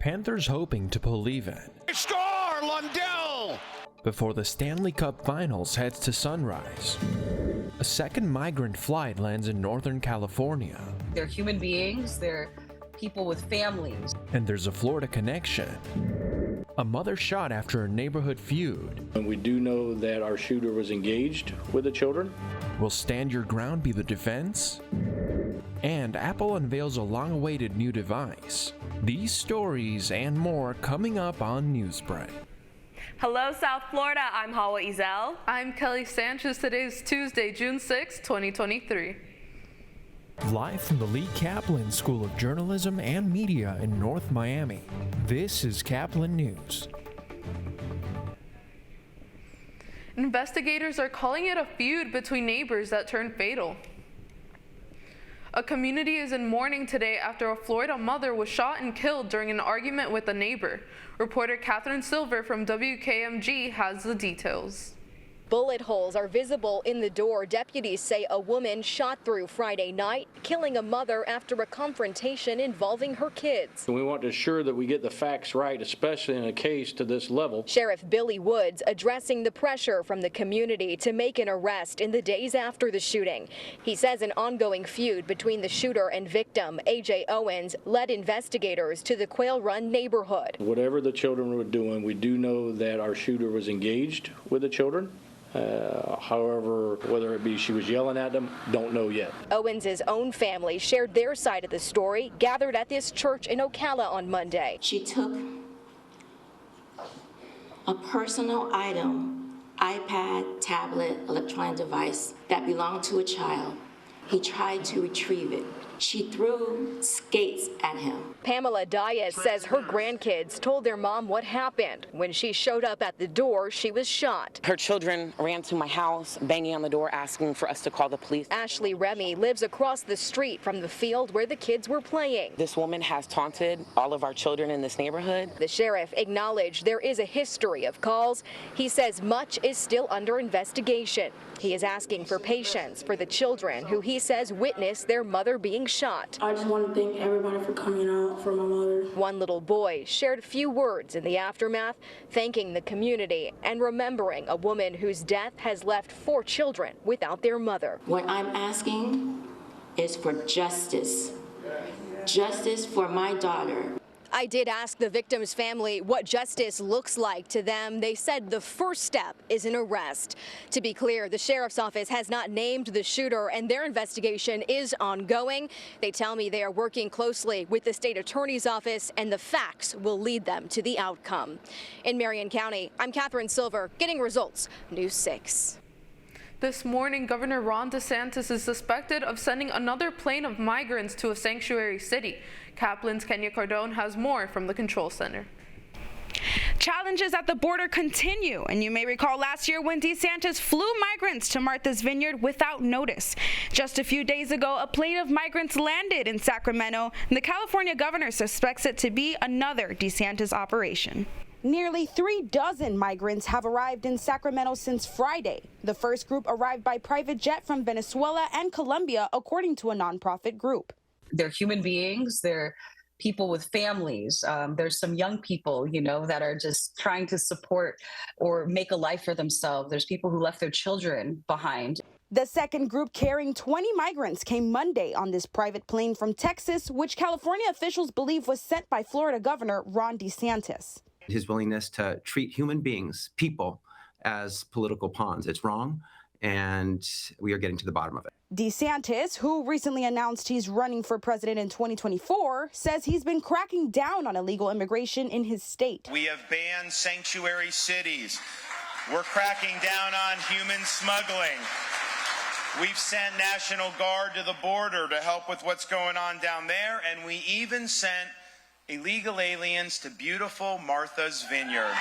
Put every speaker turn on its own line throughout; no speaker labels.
Panthers hoping to pull even.
Score, Lundell!
Before the Stanley Cup Finals heads to Sunrise, a second migrant flight lands in Northern California.
They're human beings, they're people with families.
And there's a Florida connection. A mother shot after a neighborhood feud.
And we do know that our shooter was engaged with the children.
Will Stand Your Ground be the defense? And Apple unveils a long-awaited new device. These stories and more coming up on Newsbreak.
Hello, South Florida. I'm Hawa Ezel.
I'm Kelly Sanchez. Today is Tuesday, June 6, 2023.
Live from the Lee Caplin School of Journalism and Media in North Miami, this is Caplin News.
Investigators are calling it a feud between neighbors that turned fatal. A community is in mourning today after a Florida mother was shot and killed during an argument with a neighbor. Reporter Catherine Silver from WKMG has the details.
Bullet holes are visible in the door. Deputies say a woman shot through Friday night, killing a mother after a confrontation involving her kids.
We want to ensure that we get the facts right, especially in a case to this level. Sheriff
Billy Woods addressing the pressure from the community to make an arrest in the days after the shooting. He says an ongoing feud between the shooter and victim, A.J. Owens, led investigators to the Quail Run neighborhood.
Whatever the children were doing, we do know that our shooter was engaged with the children. However, whether it be she was yelling at them, don't know yet.
Owens' own family shared their side of the story, gathered at this church in Ocala on Monday.
She took a personal item, iPad, tablet, electronic device that belonged to a child. He tried to retrieve it. She threw skates at him.
Pamela Diaz says her grandkids told their mom what happened. When she showed up at the door, she was shot.
Her children ran to my house, banging on the door, asking for us to call the police.
Ashley Remy lives across the street from the field where the kids were playing.
This woman has taunted all of our children in this neighborhood.
The sheriff acknowledged there is a history of calls. He says much is still under investigation. He is asking for patience for the children who he says witnessed their mother being shot.
I just want to thank everybody for coming out for my mother.
One little boy shared a few words in the aftermath, thanking the community and remembering a woman whose death has left 4 children without their mother.
What I'm asking is for justice. Justice for my daughter.
I did ask the victim's family what justice looks like to them. They said the first step is an arrest. To be clear, the sheriff's office has not named the shooter and their investigation is ongoing. They tell me they are working closely with the state attorney's office and the facts will lead them to the outcome. In Marion County, I'm Catherine Silver, getting results, News 6.
This morning, Governor Ron DeSantis is suspected of sending another plane of migrants to a sanctuary city. Caplin's Kenya Cardone has more from the Control Center.
Challenges at the border continue, and you may recall last year when DeSantis flew migrants to Martha's Vineyard without notice. Just a few days ago, a plane of migrants landed in Sacramento, and the California governor suspects it to be another DeSantis operation.
Nearly 36 migrants have arrived in Sacramento since Friday. The first group arrived by private jet from Venezuela and Colombia, according to a nonprofit group.
They're human beings. They're people with families. There's some young people, that are just trying to support or make a life for themselves. There's people who left their children behind.
The second group, carrying 20 migrants, came Monday on this private plane from Texas, which California officials believe was sent by Florida Governor Ron DeSantis.
His willingness to treat human beings, people, as political pawns. It's wrong, and we are getting to the bottom of it.
DeSantis, who recently announced he's running for president in 2024, says he's been cracking down on illegal immigration in his state.
We have banned sanctuary cities. We're cracking down on human smuggling. We've sent National Guard to the border to help with what's going on down there, and we even sent illegal aliens to beautiful Martha's Vineyard.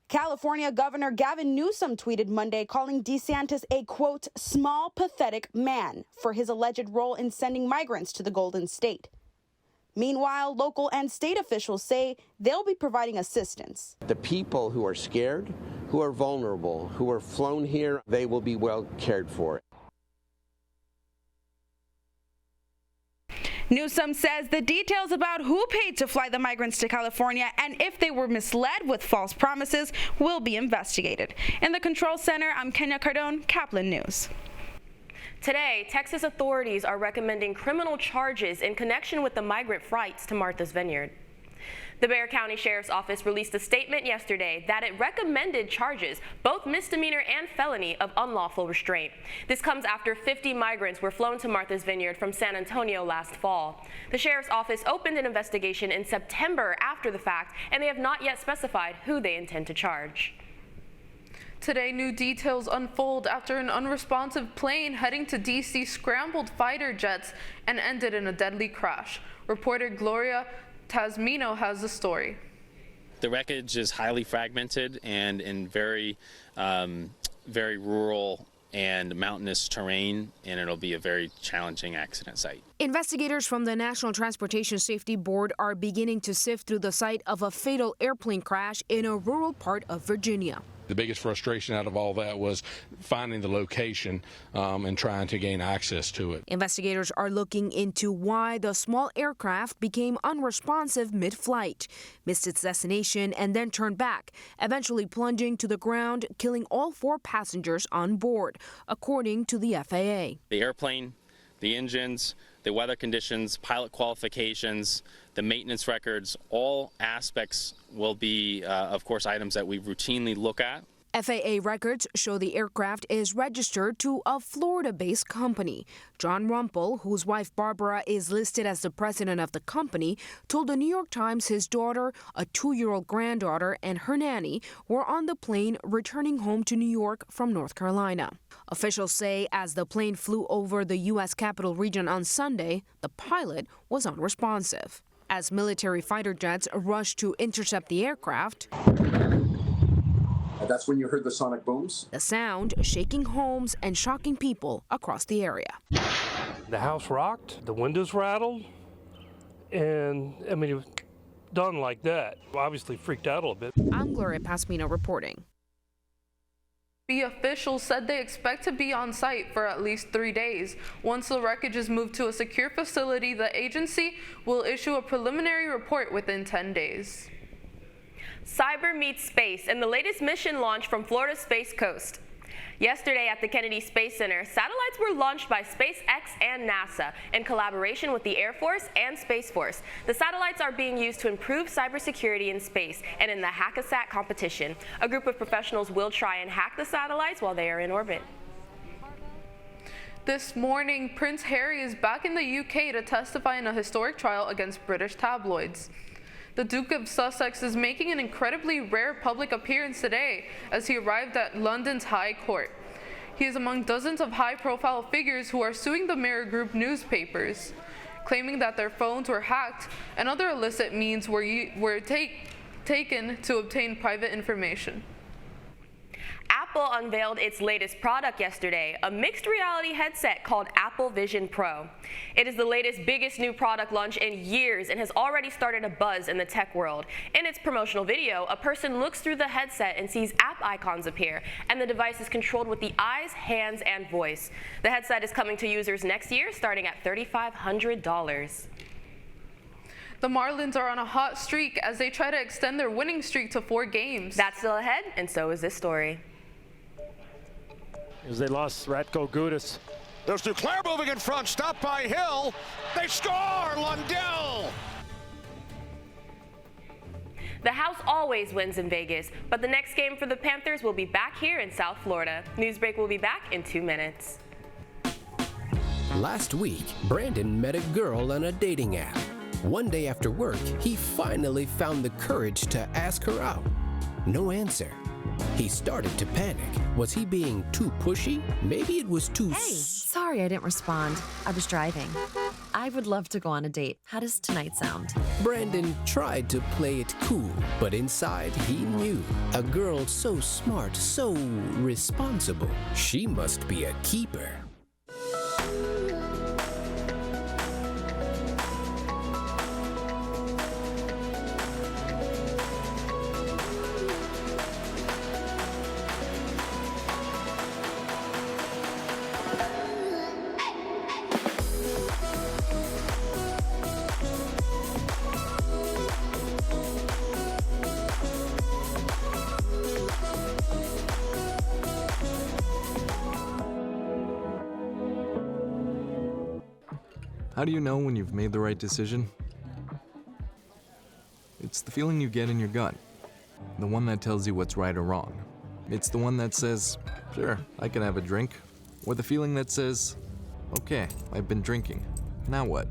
California Governor Gavin Newsom tweeted Monday calling DeSantis a, quote, small, pathetic man for his alleged role in sending migrants to the Golden State. Meanwhile, local and state officials say they'll be providing assistance.
The people who are scared, who are vulnerable, who are flown here, they will be well cared for.
Newsom says the details about who paid to fly the migrants to California and if they were misled with false promises will be investigated. In the Control Center, I'm Kenya Cardone, Caplin News.
Today, Texas authorities are recommending criminal charges in connection with the migrant flights to Martha's Vineyard. The Bexar County Sheriff's Office released a statement yesterday that it recommended charges, both misdemeanor and felony, of unlawful restraint. This comes after 50 migrants were flown to Martha's Vineyard from San Antonio last fall. The Sheriff's Office opened an investigation in September after the fact, and they have not yet specified who they intend to charge.
Today, new details unfold after an unresponsive plane heading to D.C. scrambled fighter jets and ended in a deadly crash. Reporter Gloria Tasmino has the story.
The wreckage is highly fragmented and in very rural and mountainous terrain, and it'll be a very challenging accident site.
Investigators from the National Transportation Safety Board are beginning to sift through the site of a fatal airplane crash in a rural part of Virginia.
The biggest frustration out of all that was finding the location and trying to gain access to it.
Investigators are looking into why the small aircraft became unresponsive mid-flight, missed its destination, and then turned back, eventually plunging to the ground, killing all 4 passengers on board, according to the FAA.
The airplane, the engines, the weather conditions, pilot qualifications, the maintenance records, all aspects will be, of course, items that we routinely look at.
FAA records show the aircraft is registered to a Florida-based company. John Rumpel, whose wife Barbara is listed as the president of the company, told the New York Times his daughter, a 2-year-old granddaughter, and her nanny were on the plane returning home to New York from North Carolina. Officials say as the plane flew over the U.S. Capital Region on Sunday, the pilot was unresponsive. As military fighter jets rushed to intercept the aircraft,
that's when you heard the sonic booms.
The sound shaking homes and shocking people across the area.
The house rocked, the windows rattled, and I mean, it was done like that. Obviously freaked out a little bit.
I'm Gloria Pasmino reporting.
The officials said they expect to be on site for at least 3 days. Once the wreckage is moved to a secure facility, the agency will issue a preliminary report within 10 days.
Cyber meets space in the latest mission launch from Florida's Space Coast. Yesterday at the Kennedy Space Center, satellites were launched by SpaceX and NASA in collaboration with the Air Force and Space Force. The satellites are being used to improve cybersecurity in space and in the Hack-A-Sat competition. A group of professionals will try and hack the satellites while they are in orbit.
This morning, Prince Harry is back in the UK to testify in a historic trial against British tabloids. The Duke of Sussex is making an incredibly rare public appearance today as he arrived at London's High Court. He is among dozens of high-profile figures who are suing the Mirror Group newspapers, claiming that their phones were hacked and other illicit means were taken to obtain private information.
Apple unveiled its latest product yesterday, a mixed reality headset called Apple Vision Pro. It is the latest, biggest new product launch in years and has already started a buzz in the tech world. In its promotional video, a person looks through the headset and sees app icons appear, and the device is controlled with the eyes, hands, and voice. The headset is coming to users next year, starting at $3,500.
The Marlins are on a hot streak as they try to extend their winning streak to 4 games.
That's still ahead, and so is this story.
As they lost Ratko Gudas.
There's Duclair moving in front, stopped by Hill. They score! Lundell!
The house always wins in Vegas, but the next game for the Panthers will be back here in South Florida. Newsbreak will be back in 2 minutes.
Last week, Brandon met a girl on a dating app. One day after work, he finally found the courage to ask her out. No answer. He started to panic. Was he being too pushy? Maybe it was too...
Hey, sorry I didn't respond. I was driving. I would love to go on a date. How does tonight sound?
Brandon tried to play it cool, but inside he knew. A girl so smart, so responsible. She must be a keeper.
How do you know when you've made the right decision? It's the feeling you get in your gut. The one that tells you what's right or wrong. It's the one that says, sure, I can have a drink. Or the feeling that says, okay, I've been drinking. Now what?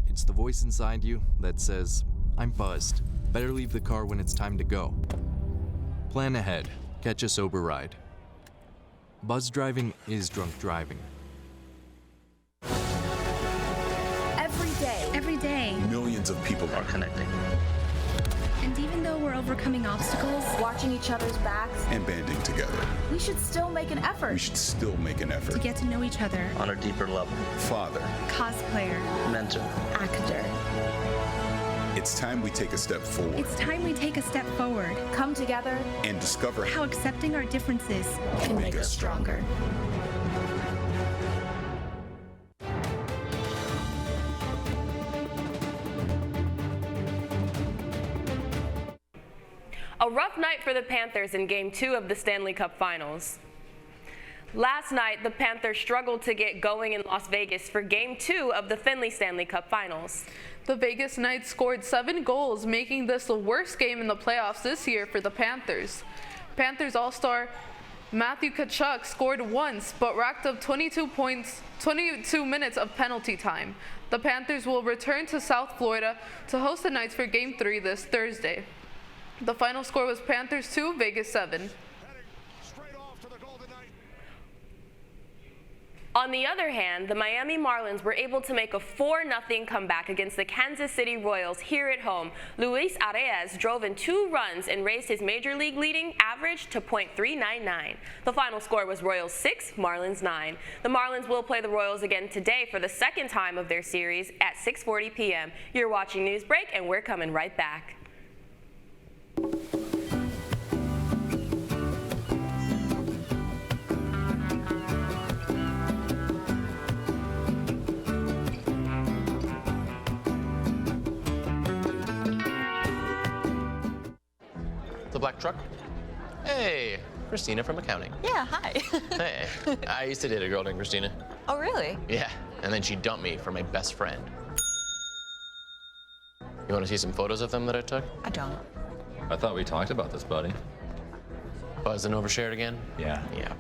It's the voice inside you that says, I'm buzzed. Better leave the car when it's time to go. Plan ahead. Catch a sober ride. Buzz driving is drunk driving.
Every day,
millions of people are connecting.
And even though we're overcoming obstacles,
watching each other's backs,
and banding together,
we should still make an effort.
To get to know each other
on a deeper level. Father,
cosplayer,
mentor,
actor.
It's time we take a step forward.
Come together
And discover
how accepting our differences
can make us stronger.
A rough night for the Panthers in Game 2 of the Stanley Cup Finals. Last night, the Panthers struggled to get going in Las Vegas for Game 2 of the Finley Stanley Cup Finals.
The Vegas Knights scored 7 goals, making this the worst game in the playoffs this year for the Panthers. Panthers All-Star Matthew Tkachuk scored once, but racked up 22 minutes of penalty time. The Panthers will return to South Florida to host the Knights for Game 3 this Thursday. The final score was Panthers 2, Vegas 7.
On the other hand, the Miami Marlins were able to make a 4-0 comeback against the Kansas City Royals here at home. Luis Arias drove in 2 runs and raised his major league leading average to .399. The final score was Royals 6, Marlins 9. The Marlins will play the Royals again today for the second time of their series at 6:40 p.m. You're watching Newsbreak, and we're coming right back.
The black truck? Hey, Christina from accounting.
Yeah, hi.
Hey, I used to date a girl named Christina.
Oh, really?
Yeah, and then she dumped me for my best friend. You want to see some photos of them that I took?
I don't.
I thought we talked about this, buddy.
Buzz and overshared again?
Yeah.
Yeah.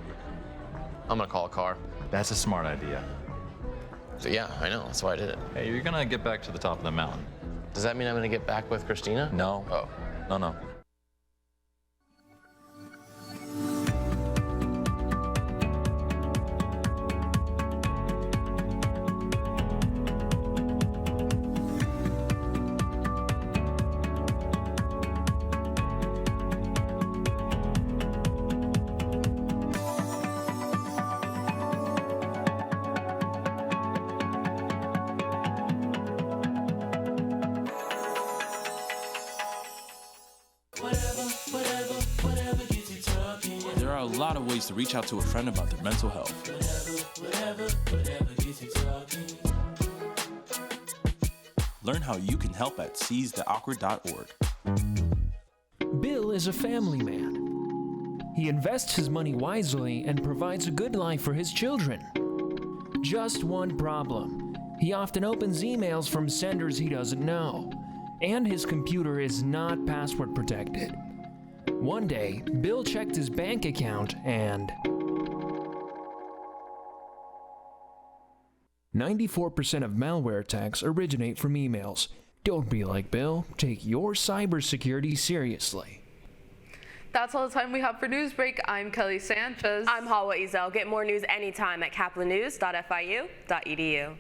I'm gonna call a car.
That's a smart idea.
So yeah, I know, that's why I did it.
Hey, you're gonna get back to the top of the mountain.
Does that mean I'm gonna get back with Christina?
No.
Oh.
No.
There are a lot of ways to reach out to a friend about their mental health. Learn how you can help at seizetheawkward.org.
Bill is a family man. He invests his money wisely and provides a good life for his children. Just one problem. He often opens emails from senders he doesn't know, and his computer is not password protected. One day, Bill checked his bank account and 94% of malware attacks originate from emails. Don't be like Bill. Take your cybersecurity seriously.
That's all the time we have for Newsbreak. I'm Kelly Sanchez.
I'm Hawa Ezel. Get more news anytime at caplinnews.fiu.edu.